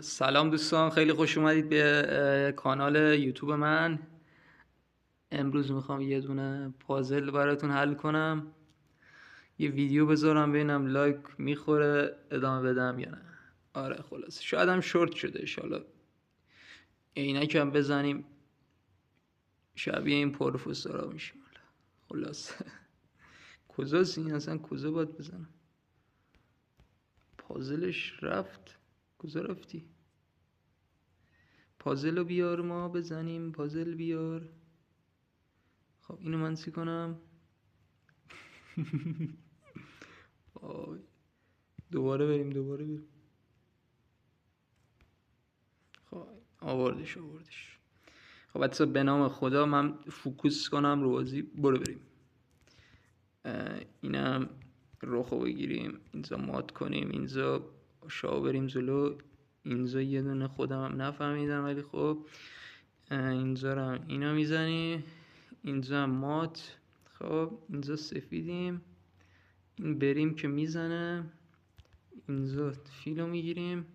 سلام دوستان، خیلی خوش اومدید به کانال یوتیوب من. امروز میخوام یه دونه پازل براتون حل کنم، یه ویدیو بذارم ببینم لایک میخوره ادامه بدم یا نه. آره خلاص شاید هم شورت شده، انشالله عینک هم بزنیم شبیه این پروفسورا میشیم. خلاص کجاست این اصلا؟ کجا باید بزنم؟ پازلش رفت. کجا رفتی؟ پازل رو بیار ما بزنیم. پازل بیار. خب اینو من چی کنم؟ آی. دوباره بریم. خب آوردش. خب بچه به نام خدا من فوکوس کنم رو بازی. برو بریم. اینم رخو بگیریم، اینجا مات کنیم، اینجا شاو بریم جلو. اینجا یه دونه خودم هم نفهمیدم ولی خب اینجا رو هم اینا میزنیم، اینجا هم مات. خب اینجا سفیدیم، این بریم که میزنه. اینجا فیلو میگیریم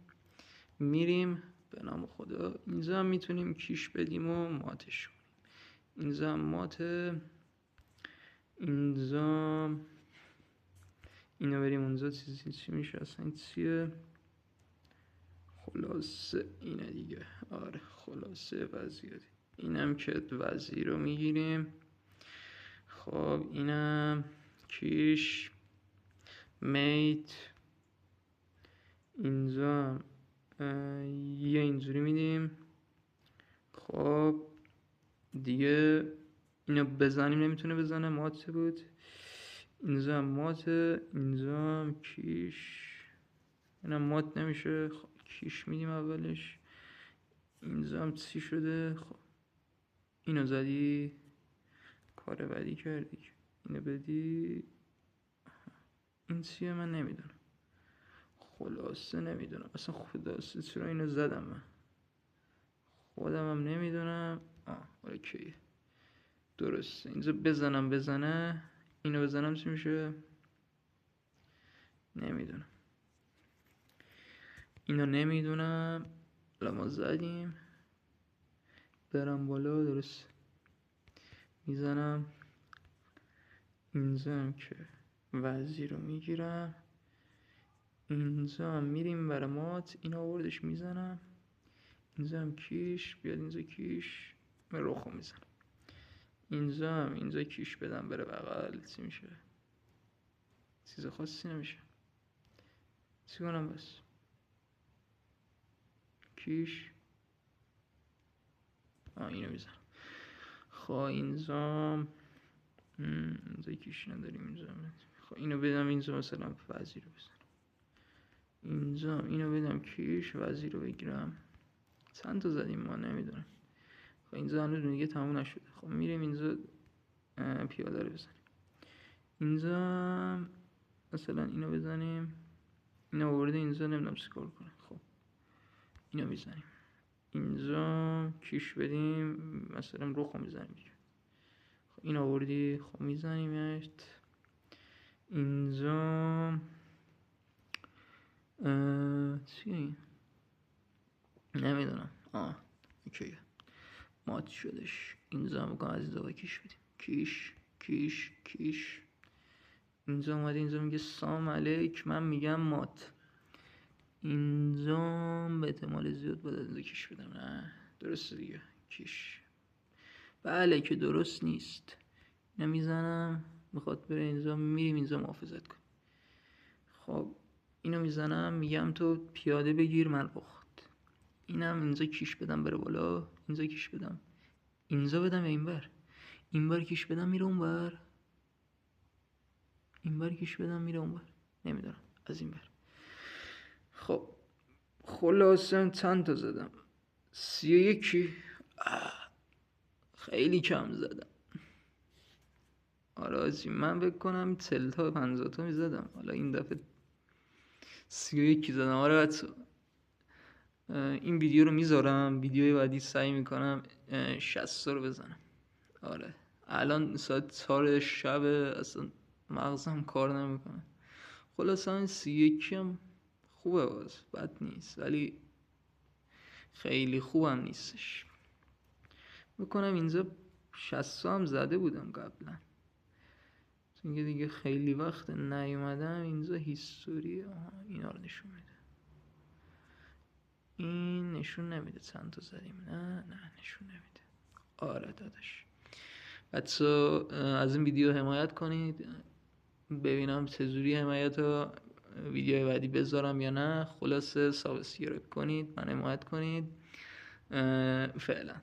میریم. به نام خدا اینجا هم میتونیم کیش بدیم و ماتش کنیم. اینجا هم ماته. اینجا اینو بریم اونجا. چی میشه اصلا؟ این چیه؟ خلاصه اینه دیگه. آره خلاصه وضعیتی. اینم که وضعی رو میگیریم. خب اینم کیش میت. اینجا یه اینجوری میدیم. خب دیگه اینو بزنیم نمیتونه بزنه، مات بود. اینجا هم ماته، اینجا هم کیش. اینم مات نمیشه. خب کیش میدیم اولش. اینجا هم چی شده؟ خب اینو زدی کار بدی کردی. اینو بدی. این چیه من نمیدونم. خلاصه نمیدونم اصلا. خلاصه چرا اینو زدم من خودم هم نمیدونم. اوکی درسته. اینجا بزنه. اینو بزنم چی میشه؟ نمیدونم. اینو نمیدونم. ما زدیم. برم بالا. درست میزنم. اینجا هم که وزی رو میگیرم. اینجا هم میریم برای مات. این آوردش میزنم. اینجا هم کیش. بیاد اینجا کیش. من روخو میزنم. اینجا کیش بدم بره بغل. چی میشه؟ چیز خاصی نمیشه. چی کنم بس؟ کیش. اینو میزنم. خب اینجا کیش نداریم. اینجا خب اینو بدم اینجا مثلا وزیر رو بزنم. اینجا اینو بدم کیش وزیر رو بگیرم. چند تا زدیم ما نمیدونم. خب اینجا هنوز دیگه تموم نشده. خب میریم اینجا پیاده رو بزنیم. اینجا مثلا اینو بزنیم. اینو آورده اینجا نمیدونم چیکار کنه. خب اینو میزنیم. اینجا کیش بدیم مثلا روخو میزنیم دیگه. خب این آوردی. خب میزنیمش. اینجا چیه این؟ نمیدونم. اوکی مات شدش. اینجا هم بکنم از اینجا کیش بدیم. کیش. اینجا اومده اینجا میگه سلام علیک. من میگم مات. اینجا به احتمال زیاد باید اینجا کیش بدم. نه درسته دیگه. کیش. بله که درست نیست. نمیزنم. میخواد بره اینجا. میریم اینجا محافظت کن. خب اینو میزنم میگم تو پیاده بگیر من بخواد. اینم اینجا کیش بدم بره بالا. اینجا کیش بدم. اینجا بدم یا اینبر؟ اینبر کیش بدم میره اونبر. اینبر کیش بدم میره اونبر. نمیدونم. از اینبر. خب خلاصه چند تا زدم؟ 31. خیلی کم زدم. آره من بکنم 40 تا 50 تا میزدم. حالا این دفعه 31 زدم. آره بچه این ویدیو رو میذارم. ویدیوی بعدی سعی میکنم 60 تا رو بزنم. آره الان ساعت 4 شب اصلا مغزم کار نمیکنه. خلاصه این 31 هم خوبه باز بد نیست ولی خیلی خوبم نیستش. بکنم اینجا 60 هم زده بودم قبلا، اینکه دیگه خیلی وقت نیومدم. اینجا هیستوری اینا رو نشون میده. این نشون نمیده چند تا زدیم. نه نشون نمیده. آره داداش. بچه از این ویدیو حمایت کنید، ببینم چجوری حمایت ها ویدیو بعدی بذارم یا نه. خلاصه سابسکرایب کنید، من حمایت کنید. فعلا